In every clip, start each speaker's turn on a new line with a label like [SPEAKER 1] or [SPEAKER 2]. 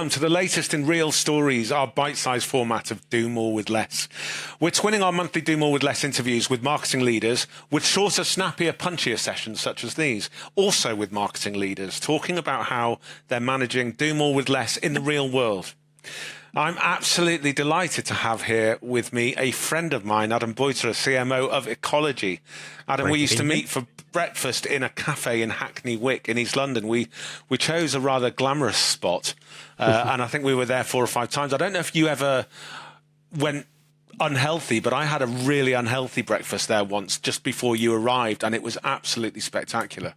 [SPEAKER 1] welcome to the latest in Real Stories, our bite-sized format of Do More with Less. We're twinning our monthly Do More with Less interviews with marketing leaders with shorter, snappier, punchier sessions such as these, also with marketing leaders talking about how they're managing Do More with Less in the real world. I'm absolutely delighted to have here with me a friend of mine, Adam Boita, CMO of Ecology. Adam, we used to meet for breakfast in a cafe in Hackney Wick in East London. We chose a rather glamorous spot, and I think we were there 4 or 5 times. I don't know if you ever went unhealthy, but I had a really unhealthy breakfast there once just before you arrived, and it was absolutely spectacular.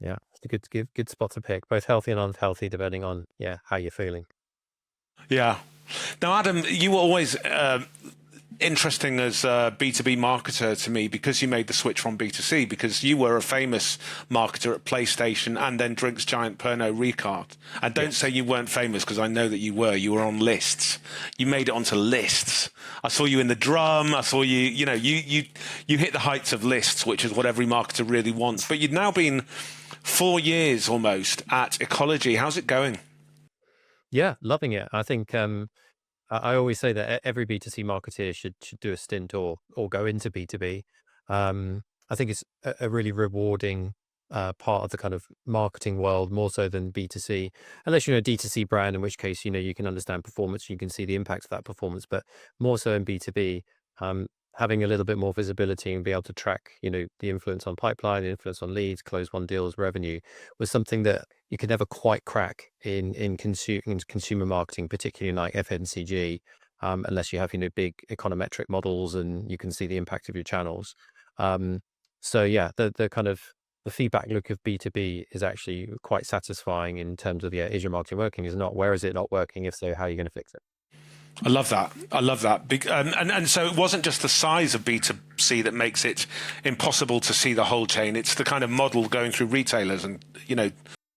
[SPEAKER 2] Yeah, it's a good spot to pick, both healthy and unhealthy, depending on how you're feeling.
[SPEAKER 1] Yeah. Now, Adam, you were always interesting as a B2B marketer to me because you made the switch from B2C, because you were a famous marketer at PlayStation and then drinks giant Pernod Ricard. And don't say you weren't famous, because I know that you were. You were on lists. You made it onto lists. I saw you in the drum. I saw you, you hit the heights of lists, which is what every marketer really wants. But you've now been 4 years almost at Ecology. How's it going?
[SPEAKER 2] Yeah, loving it. I think I always say that every B2C marketeer should do a stint or go into B2B. I think it's a really rewarding part of the kind of marketing world, more so than B2C, unless you're a D2C brand, in which case, you can understand performance, you can see the impact of that performance, but more so in B2B, having a little bit more visibility and be able to track, the influence on pipeline, the influence on leads, close won deals, revenue, was something that you could never quite crack in consumer marketing, particularly like FMCG, unless you have, big econometric models and you can see the impact of your channels. So yeah, the kind of the feedback loop of B2B is actually quite satisfying in terms of, is your marketing working? Is it not? Where is it not working? If so, how are you going to fix it?
[SPEAKER 1] I love that. And so it wasn't just the size of B2C that makes it impossible to see the whole chain. It's the kind of model going through retailers and,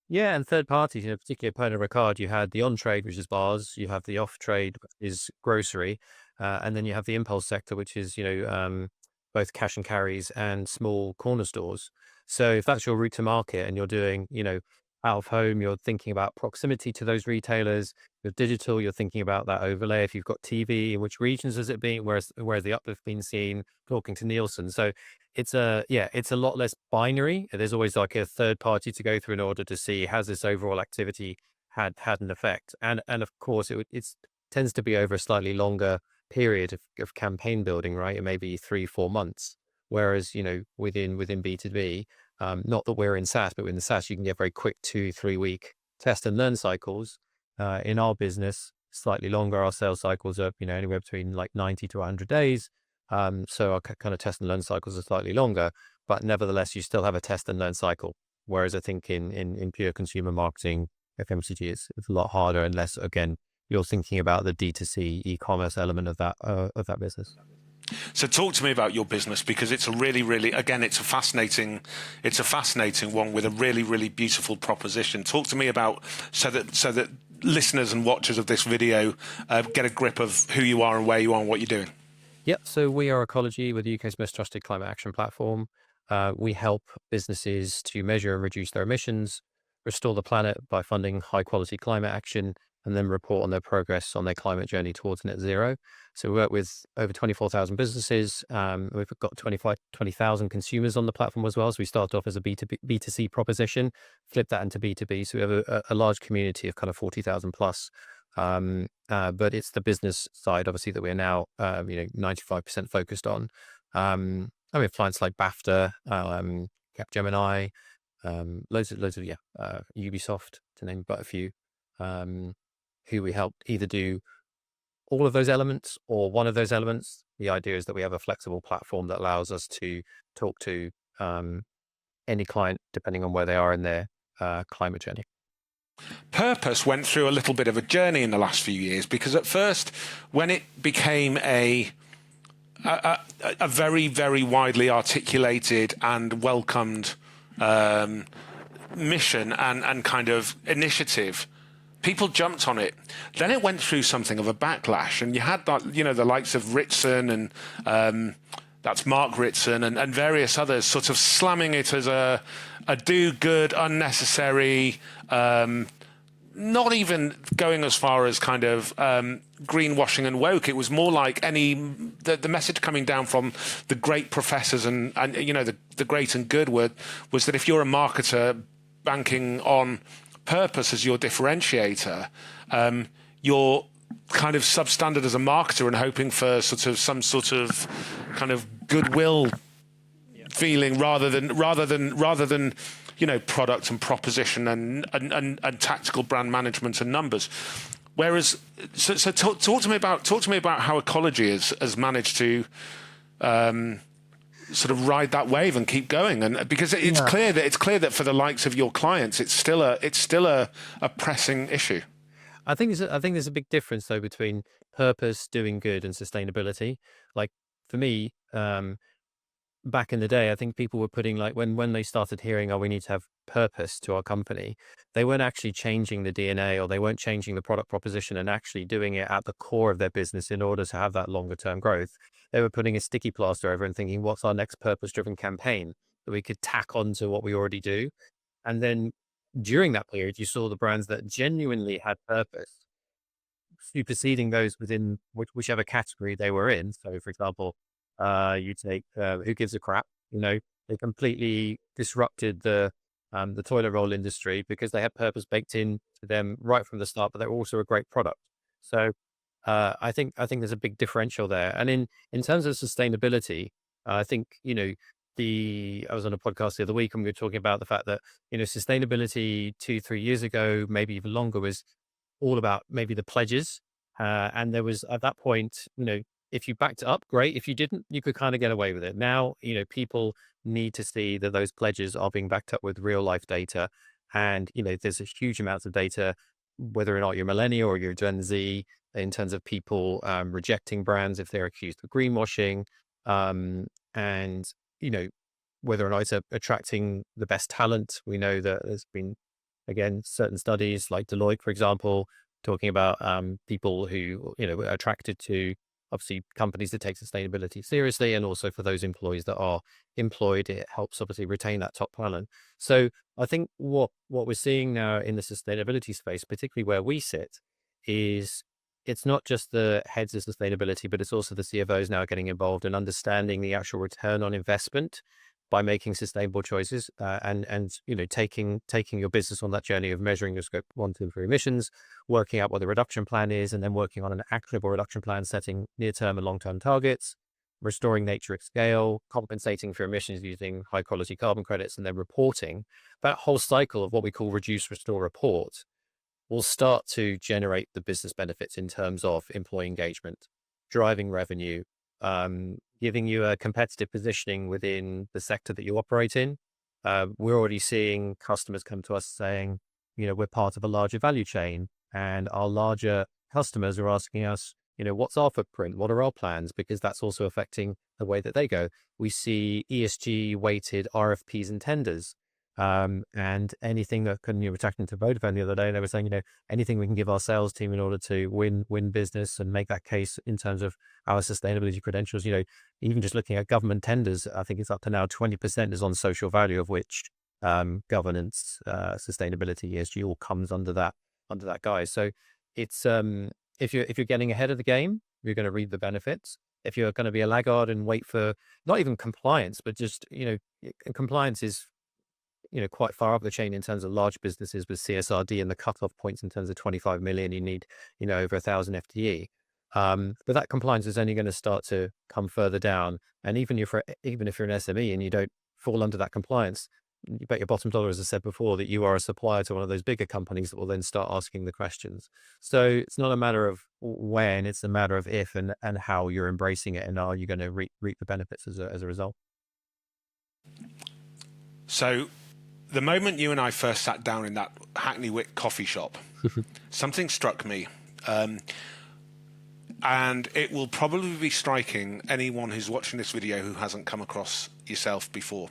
[SPEAKER 2] Yeah, and third parties, particularly Pernod Ricard, you had the on-trade, which is bars, you have the off-trade, which is grocery, and then you have the impulse sector, which is, both cash and carries and small corner stores. So if that's your route to market and you're doing, out of home, you're thinking about proximity to those retailers. You're digital, you're thinking about that overlay. If you've got TV, in which regions has it been? Where's the uplift been seen? Talking to Nielsen. So it's a lot less binary. There's always like a third party to go through in order to see, has this overall activity had an effect? And of course it tends to be over a slightly longer period of campaign building, right? It may be 3-4 months. Whereas, within B2B, not that we're in SaaS, but in the SaaS, you can get very quick 2-3 week test and learn cycles. In our business, slightly longer. Our sales cycles are, anywhere between like 90 to 100 days. So our kind of test and learn cycles are slightly longer, but nevertheless, you still have a test and learn cycle. Whereas I think in pure consumer marketing, FMCG is a lot harder unless, again, you're thinking about the D2C e-commerce element of that business.
[SPEAKER 1] So talk to me about your business, because it's a really, really, again, it's a fascinating one with a really, really beautiful proposition. Talk to me about so that listeners and watchers of this video get a grip of who you are and where you are and what you're doing.
[SPEAKER 2] Yeah, so we are Ecology. We're the UK's most trusted climate action platform. We help businesses to measure and reduce their emissions, restore the planet by funding high quality climate action, and then report on their progress on their climate journey towards net zero. So we work with over 24,000 businesses. We've got 20,000 consumers on the platform as well. So we started off as a B2C proposition, flipped that into B2B. So we have a large community of kind of 40,000 plus. But it's the business side, obviously, that we're now, 95% focused on. We have clients like BAFTA, Capgemini, loads of Ubisoft, to name but a few, who we help either do all of those elements or one of those elements. The idea is that we have a flexible platform that allows us to talk to any client depending on where they are in their climate journey.
[SPEAKER 1] Purpose went through a little bit of a journey in the last few years, because at first, when it became a very, very widely articulated and welcomed mission and kind of initiative, people jumped on it. Then it went through something of a backlash, and you had that, the likes of Ritson and that's Mark Ritson and various others sort of slamming it as a do-good, unnecessary, not even going as far as kind of greenwashing and woke. It was more like the message coming down from the great professors and you know, the great and good was that if you're a marketer banking on purpose as your differentiator, you're kind of substandard as a marketer and hoping for some sort of kind of goodwill feeling rather than you know, product and proposition and tactical brand management and numbers. Whereas, so talk to me about how Ecology has managed to sort of ride that wave and keep going, and because it's clear that for the likes of your clients, it's still a pressing issue.
[SPEAKER 2] I think there's a big difference though between purpose, doing good, and sustainability. Like for me, back in the day, I think people were putting, like, when they started hearing, oh, we need to have purpose to our company, they weren't actually changing the DNA, or they weren't changing the product proposition and actually doing it at the core of their business in order to have that longer term growth. They were putting a sticky plaster over and thinking, what's our next purpose driven campaign that we could tack on to what we already do? And then during that period, you saw the brands that genuinely had purpose superseding those within whichever category they were in. So, for example, you take Who Gives a Crap? You know, they completely disrupted the toilet roll industry because they had purpose baked in to them right from the start, but they're also a great product. So, I think there's a big differential there. And in terms of sustainability, I think, you know, I was on a podcast the other week and we were talking about the fact that, you know, sustainability 2-3 years ago, maybe even longer, was all about maybe the pledges. And there was, at that point, you know, if you backed it up, great. If you didn't, you could kind of get away with it. Now, you know, people need to see that those pledges are being backed up with real life data. And, you know, there's a huge amounts of data, whether or not you're millennial or you're Gen Z, in terms of people rejecting brands if they're accused of greenwashing. And, you know, whether or not it's attracting the best talent. We know that there's been, again, certain studies like Deloitte, for example, talking about people who, you know, are attracted to, obviously, companies that take sustainability seriously, and also for those employees that are employed, it helps obviously retain that top talent. So I think what we're seeing now in the sustainability space, particularly where we sit, is it's not just the heads of sustainability, but it's also the CFOs now getting involved and understanding the actual return on investment by making sustainable choices, and you know, taking your business on that journey of measuring your scope 1, 2, and 3 emissions, working out what the reduction plan is, and then working on an actionable reduction plan, setting near-term and long-term targets, restoring nature at scale, compensating for emissions using high-quality carbon credits, and then reporting. That whole cycle of what we call reduce, restore, report will start to generate the business benefits in terms of employee engagement, driving revenue, giving you a competitive positioning within the sector that you operate in. We're already seeing customers come to us saying, you know, we're part of a larger value chain, and our larger customers are asking us, you know, what's our footprint? What are our plans? Because that's also affecting the way that they go. We see ESG weighted RFPs and tenders. And anything that can, you were talking to Vodafone the other day, and they were saying, you know, anything we can give our sales team in order to win business and make that case in terms of our sustainability credentials. You know, even just looking at government tenders, I think it's up to now 20% is on social value, of which governance, sustainability, ESG all comes under that guise. So it's if you're getting ahead of the game, you're going to reap the benefits. If you're going to be a laggard and wait for not even compliance, but just, you know, compliance is, you know, quite far up the chain in terms of large businesses with CSRD and the cutoff points in terms of 25 million, you need, you know, over 1,000 FTE. But that compliance is only going to start to come further down. And even if you're an SME and you don't fall under that compliance, you bet your bottom dollar, as I said before, that you are a supplier to one of those bigger companies that will then start asking the questions. So it's not a matter of when, it's a matter of if and how you're embracing it, and are you going to reap the benefits as a result.
[SPEAKER 1] So the moment you and I first sat down in that Hackney Wick coffee shop, something struck me. And it will probably be striking anyone who's watching this video who hasn't come across yourself before.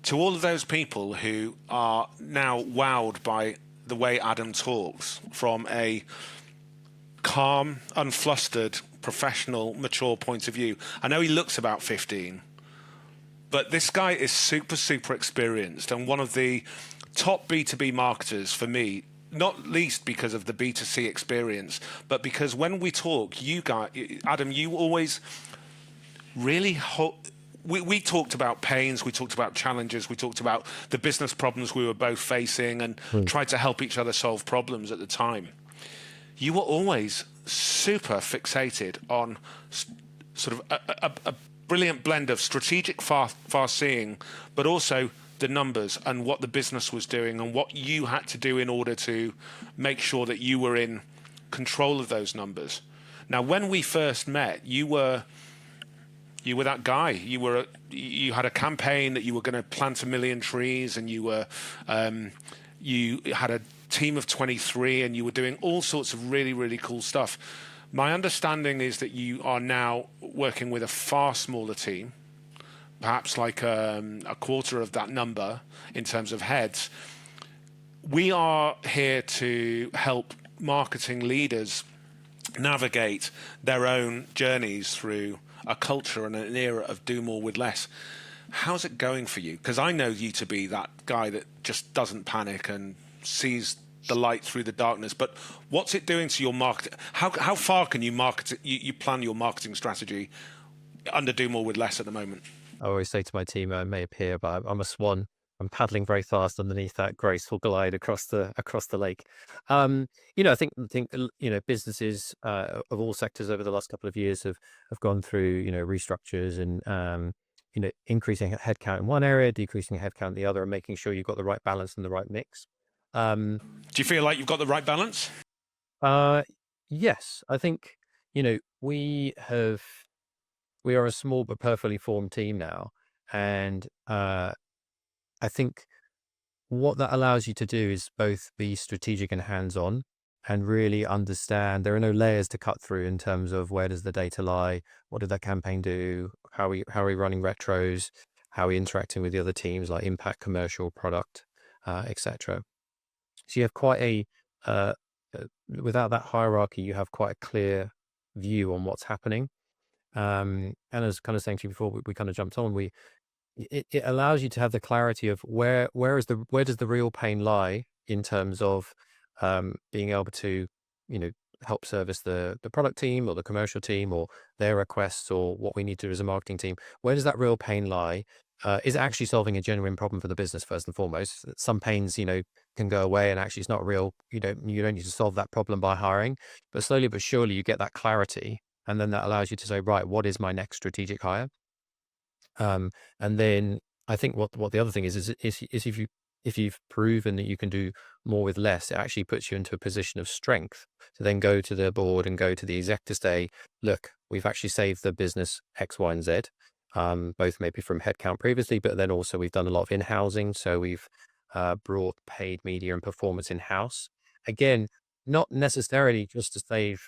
[SPEAKER 1] To all of those people who are now wowed by the way Adam talks from a calm, unflustered, professional, mature point of view. I know he looks about 15, but this guy is super, super experienced and one of the top B2B marketers for me not least because of the B2C experience, but because when we talk, you guys, Adam, you always really we talked about pains, we talked about challenges, we talked about the business problems we were both facing and tried to help each other solve problems at the time. You were always super fixated on sort of a brilliant blend of strategic far seeing, but also the numbers and what the business was doing and what you had to do in order to make sure that you were in control of those numbers. Now, when we first met, you were that guy. You had a campaign that you were going to plant 1 million trees, and you had a team of 23, and you were doing all sorts of really, really cool stuff. My understanding is that you are now working with a far smaller team, perhaps like a quarter of that number in terms of heads. We are here to help marketing leaders navigate their own journeys through a culture and an era of do more with less. How's it going for you? Because I know you to be that guy that just doesn't panic and sees the light through the darkness. But what's it doing to your market? How far can you market? You plan your marketing strategy under do more with less at the moment?
[SPEAKER 2] I always say to my team, I may appear, but I'm a swan. I'm paddling very fast underneath that graceful glide across the lake. I think businesses of all sectors over the last couple of years have gone through restructures and increasing headcount in one area, decreasing headcount in the other, and making sure you've got the right balance and the right mix.
[SPEAKER 1] Do you feel like you've got the right balance?
[SPEAKER 2] Yes, I think we are a small but perfectly formed team now, and I think what that allows you to do is both be strategic and hands-on and really understand there are no layers to cut through in terms of where does the data lie, what did that campaign do, how are we running retros, how are we interacting with the other teams like impact, commercial, product, etc. So you have quite without that hierarchy, you have quite a clear view on what's happening. And as kind of saying to you before, we kind of jumped on, it allows you to have the clarity of where does the real pain lie in terms of being able to help service the product team or the commercial team or their requests or what we need to do as a marketing team. Where does that real pain lie? Is it actually solving a genuine problem for the business first and foremost? Some pains can go away, and actually it's not real. You don't need to solve that problem by hiring, but slowly but surely you get that clarity, and then that allows you to say, right, what is my next strategic hire? And then I think what the other thing is if you've proven that you can do more with less, it actually puts you into a position of strength to then go to the board and go to the exec to say, look, we've actually saved the business X, Y, and Z, both maybe from headcount previously, but then also we've done a lot of in-housing. So we've brought paid media and performance in-house. Again, not necessarily just to save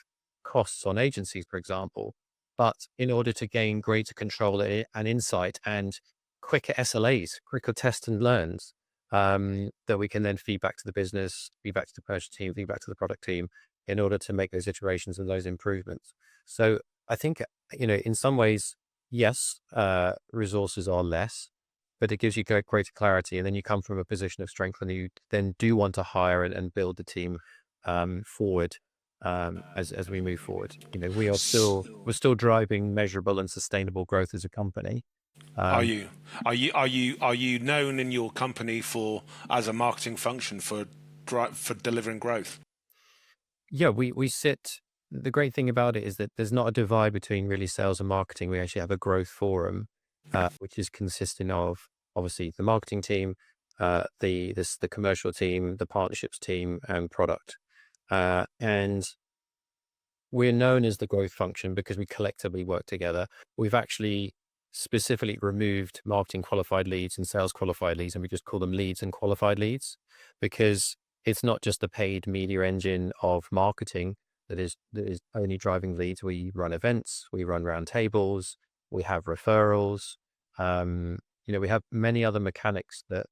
[SPEAKER 2] costs on agencies, for example, but in order to gain greater control and insight and quicker SLAs, quicker test and learns, that we can then feed back to the business, feed back to the purchase team, feed back to the product team in order to make those iterations and those improvements. So I think, in some ways, yes, resources are less, but it gives you greater clarity. And then you come from a position of strength and you then do want to hire and build the team forward. As we move forward, we're still driving measurable and sustainable growth as a company.
[SPEAKER 1] Are you known in your company as a marketing function for delivering growth?
[SPEAKER 2] Yeah, we sit. The great thing about it is that there's not a divide between really sales and marketing. We actually have a growth forum, which is consisting of obviously the marketing team, the commercial team, the partnerships team, and product. And we're known as the growth function because we collectively work together. We've actually specifically removed marketing qualified leads and sales qualified leads, and we just call them leads and qualified leads, because it's not just a paid media engine of marketing that is only driving leads. We run events, we run roundtables, we have referrals. We have many other mechanics that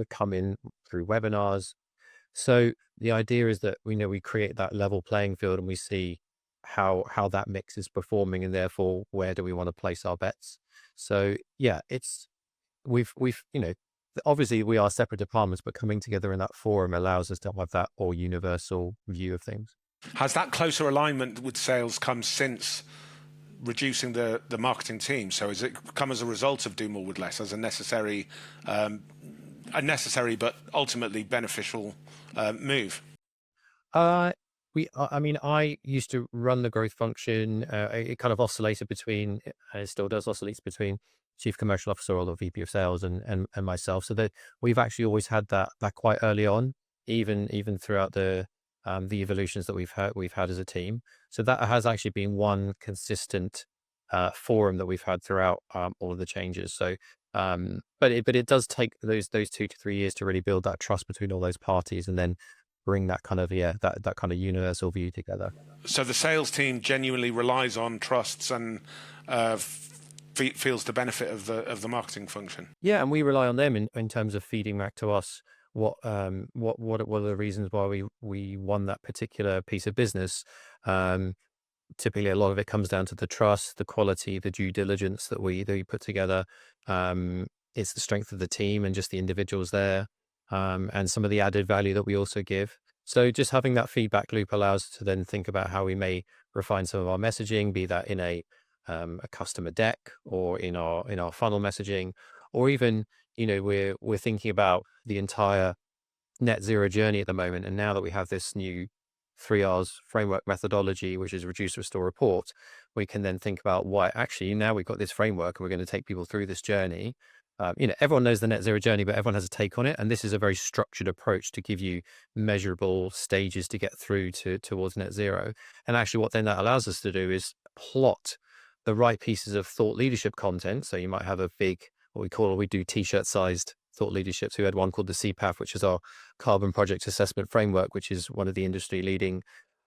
[SPEAKER 2] come in through webinars. So the idea is that we create that level playing field and we see how that mix is performing, and therefore where do we want to place our bets. So yeah, we've obviously we are separate departments, but coming together in that forum allows us to have that all universal view of things.
[SPEAKER 1] Has that closer alignment with sales come since reducing the marketing team? So has it come as a result of do more with less, as a necessary but ultimately beneficial move?
[SPEAKER 2] I mean, I used to run the growth function. It kind of oscillated between, and it still does oscillate between chief commercial officer or the VP of sales and myself. So that we've actually always had that quite early on, even throughout the evolutions that we've had as a team. So that has actually been one consistent forum that we've had throughout all of the changes. So, but it does take those 2 to 3 years to really build that trust between all those parties, and then bring that kind of that kind of universal view together.
[SPEAKER 1] So the sales team genuinely relies on trusts and feels the benefit of the marketing function.
[SPEAKER 2] Yeah, and we rely on them in terms of feeding back to us what are the reasons why we won that particular piece of business. Typically, a lot of it comes down to the trust, the quality, the due diligence that we put together. It's the strength of the team and just the individuals there, and some of the added value that we also give. So just having that feedback loop allows us to then think about how we may refine some of our messaging, be that in a customer deck or in our funnel messaging, or even, we're thinking about the entire net zero journey at the moment. And now that we have this new 3Rs framework methodology, which is reduce, restore, report, we can then think about why actually now we've got this framework and we're going to take people through this journey. Everyone knows the net zero journey, but everyone has a take on it. And this is a very structured approach to give you measurable stages to get through towards net zero. And actually what then that allows us to do is plot the right pieces of thought leadership content. So you might have a big, we do t-shirt sized thought leadership. So we had one called the CPAF, which is our carbon project assessment framework, which is one of the industry leading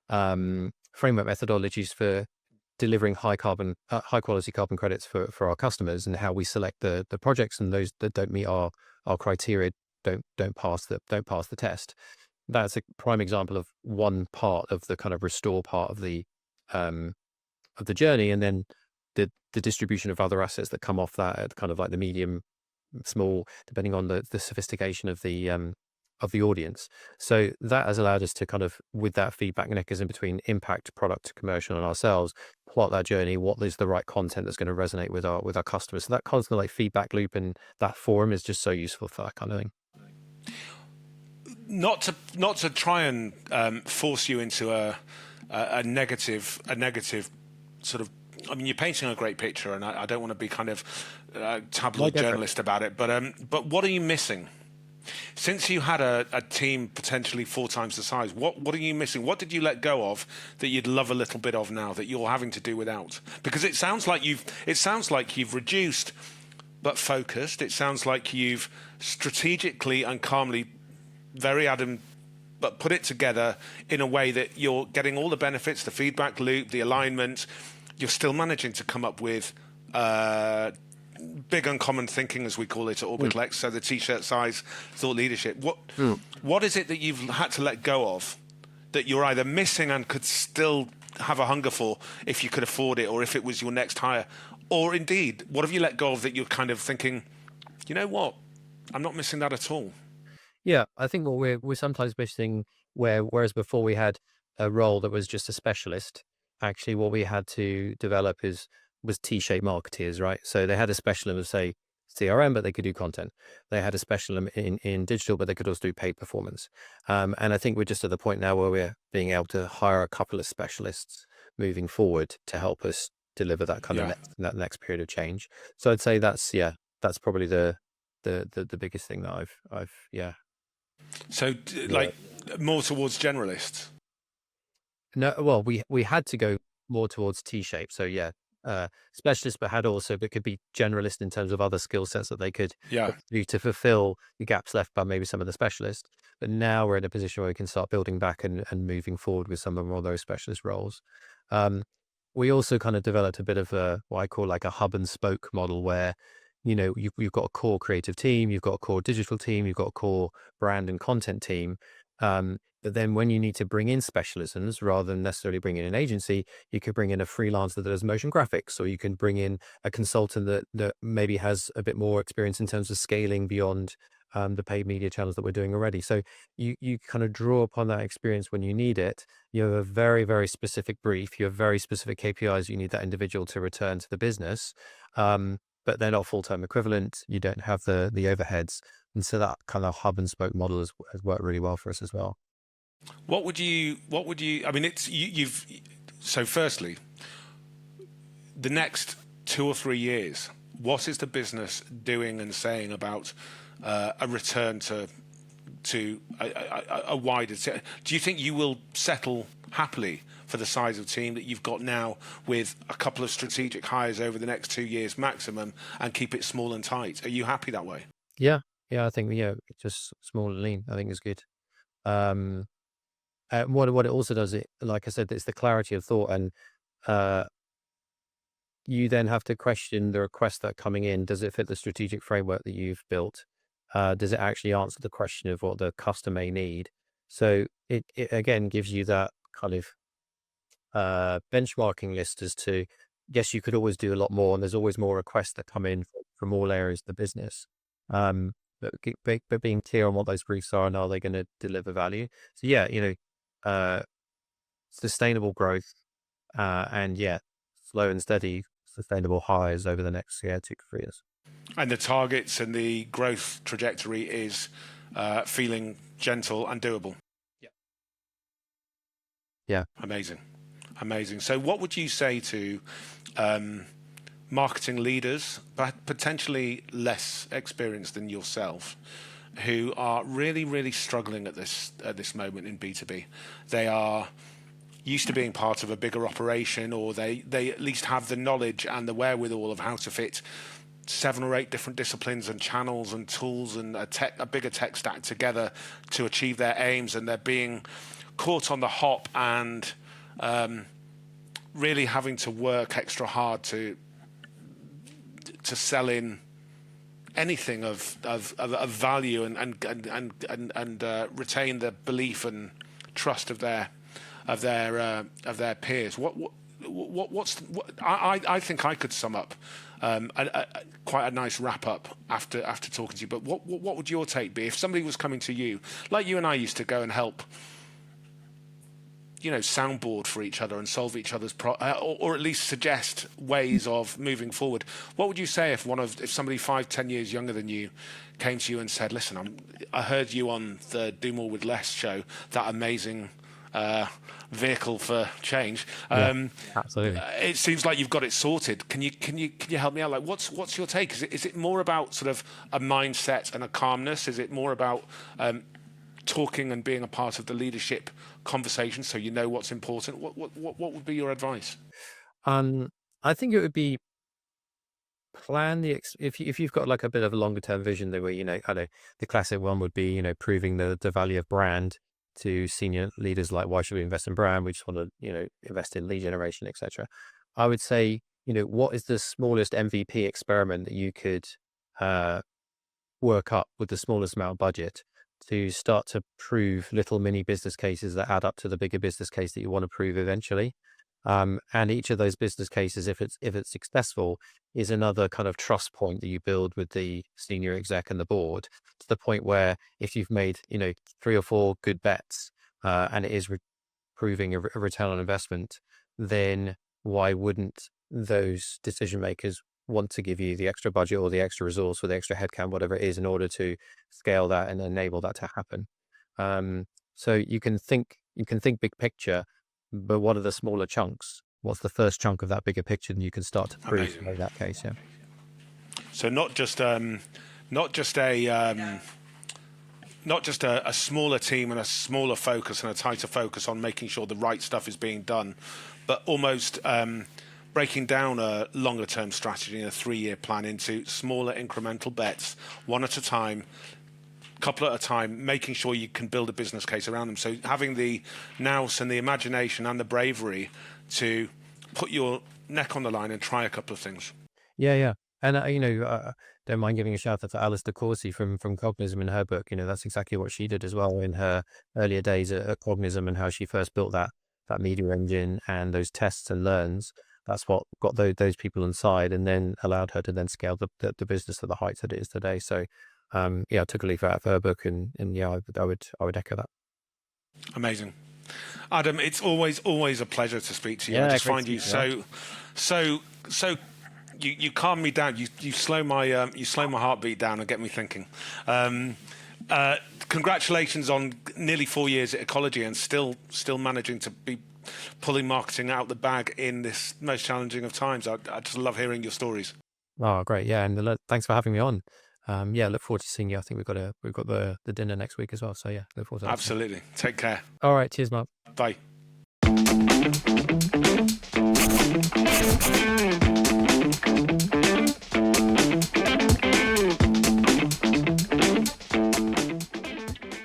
[SPEAKER 2] framework methodologies for delivering high quality carbon credits for our customers, and how we select the projects, and those that don't meet our criteria don't pass the test. That's a prime example of one part of the kind of restore part of the journey, and then the distribution of other assets that come off that at kind of like the medium, small, depending on the sophistication of the audience. So that has allowed us to kind of, with that feedback mechanism between impact, product, commercial, and ourselves, plot that journey. What is the right content that's going to resonate with our customers? So that constant like feedback loop and that forum is just so useful for that kind of thing.
[SPEAKER 1] Not to try and force you into a negative sort of. I mean, you're painting a great picture, and I don't want to be kind of tabloid journalist about it. But what are you missing? Since you had a team potentially 4 times the size, what are you missing? What did you let go of that you'd love a little bit of now that you're having to do without? Because it sounds like you've reduced but focused. It sounds like you've strategically and calmly, very adamant, but put it together in a way that you're getting all the benefits, the feedback loop, the alignment. You're still managing to come up with big uncommon thinking, as we call it at Orbital X, so the t-shirt size thought leadership. What is it that you've had to let go of that you're either missing and could still have a hunger for if you could afford it, or if it was your next hire? Or indeed, what have you let go of that you're kind of thinking, you know what, I'm not missing that at all?
[SPEAKER 2] Yeah, I think what we're sometimes missing, whereas before we had a role that was just a specialist, actually what we had to develop was T-shaped marketeers, right? So they had a specialism of, say, CRM, but they could do content. They had a specialism in digital, but they could also do paid performance. And I think we're just at the point now where we're being able to hire a couple of specialists moving forward to help us deliver that kind of that next period of change. So I'd say that's probably the biggest thing that I've.
[SPEAKER 1] So like more towards generalists.
[SPEAKER 2] No, well, we had to go more towards T-shape. So specialist, but could be generalist in terms of other skill sets that they could do to fulfill the gaps left by maybe some of the specialists. But now we're in a position where we can start building back and moving forward with some of more of those specialist roles. We also kind of developed a bit of what I call like a hub and spoke model, where you've got a core creative team, you've got a core digital team, you've got a core brand and content team. But then when you need to bring in specialisms, rather than necessarily bring in an agency, you could bring in a freelancer that does motion graphics, or you can bring in a consultant that maybe has a bit more experience in terms of scaling beyond the paid media channels that we're doing already. So you kind of draw upon that experience when you need it. You have a very, very specific brief. You have very specific KPIs you need that individual to return to the business. But they're not full-time equivalent. You don't have the overheads. And so that kind of hub and spoke model has worked really well for us as well.
[SPEAKER 1] What would you, I mean, so firstly, the next 2 or 3 years, what is the business doing and saying about a return to a wider? Do you think you will settle happily for the size of team that you've got now, with a couple of strategic hires over the next 2 years maximum, and keep it small and tight? Are you happy that way?
[SPEAKER 2] Yeah. I think, just small and lean, I think is good. What it also does, like I said, it's the clarity of thought, and you then have to question the requests that are coming in. Does it fit the strategic framework that you've built? Does it actually answer the question of what the customer may need? So it again gives you that kind of benchmarking list as to, yes, you could always do a lot more, and there's always more requests that come in from all areas of the business. But being clear on what those briefs are and are they going to deliver value. So sustainable growth, and slow and steady sustainable hires over the next 2 to 3 years.
[SPEAKER 1] And the targets and the growth trajectory is feeling gentle and doable.
[SPEAKER 2] Yeah.
[SPEAKER 1] Amazing. So what would you say to marketing leaders, but potentially less experienced than yourself, who are really, really struggling at this moment in B2B? They are used to being part of a bigger operation, or they at least have the knowledge and the wherewithal of how to fit 7 or 8 different disciplines and channels and tools and a bigger tech stack together to achieve their aims, and they're being caught on the hop and really having to work extra hard to sell in anything of value and retain the belief and trust of their peers. I think I could sum up quite a nice wrap up after talking to you. But what would your take be if somebody was coming to you, like you and I used to go and help, soundboard for each other and solve each other's or at least suggest ways of moving forward? What would you say if somebody 5-10 years younger than you came to you and said, "Listen, I heard you on the Do More with Less show, that amazing vehicle for change.
[SPEAKER 2] Absolutely.
[SPEAKER 1] It seems like you've got it sorted. Can you help me out? Like, what's your take? Is it more about sort of a mindset and a calmness? Is it more about talking and being a part of the leadership conversation, so you know what's important? What would be your advice?
[SPEAKER 2] I think it would be if you've got like a bit of a longer term vision, where I know the classic one would be proving the value of brand to senior leaders. Like, why should we invest in brand? We just want to invest in lead generation, etc. I would say, what is the smallest MVP experiment that you could work up with the smallest amount of budget to start to prove little mini business cases that add up to the bigger business case that you want to prove eventually. And each of those business cases, if it's successful, is another kind of trust point that you build with the senior exec and the board, to the point where if you've made 3 or 4 good bets, and it is proving a return on investment, then why wouldn't those decision makers want to give you the extra budget or the extra resource or the extra headcount, whatever it is, in order to scale that and enable that to happen? So you can think big picture, but what are the smaller chunks? What's the first chunk of that bigger picture? And you can start to prove in that case. Yeah.
[SPEAKER 1] So not just a smaller team and a smaller focus and a tighter focus on making sure the right stuff is being done, but almost breaking down a longer term strategy and a 3-year plan into smaller incremental bets, one at a time, couple at a time, making sure you can build a business case around them. So having the nous and the imagination and the bravery to put your neck on the line and try a couple of things.
[SPEAKER 2] Yeah. And don't mind giving a shout out to Alistair Corsi from Cognism in her book. That's exactly what she did as well in her earlier days at Cognism, and how she first built that media engine and those tests and learns. That's what got those people inside, and then allowed her to then scale the business to the heights that it is today. So I took a leaf out of her book, and yeah, I would echo that.
[SPEAKER 1] Amazing. Adam, it's always a pleasure to speak to you.
[SPEAKER 2] Yeah,
[SPEAKER 1] I just
[SPEAKER 2] great
[SPEAKER 1] find
[SPEAKER 2] to
[SPEAKER 1] you
[SPEAKER 2] speak
[SPEAKER 1] so you calm me down. You slow my heartbeat down and get me thinking. Congratulations on nearly 4 years at Ecology and still managing to be pulling marketing out the bag in this most challenging of times. I just love hearing your stories.
[SPEAKER 2] Oh, great. Yeah, and thanks for having me on. Yeah, look forward to seeing you. I think we've got the dinner next week as well. So yeah, look forward to that.
[SPEAKER 1] Absolutely. Take care.
[SPEAKER 2] All right. Cheers, Mark.
[SPEAKER 1] Bye.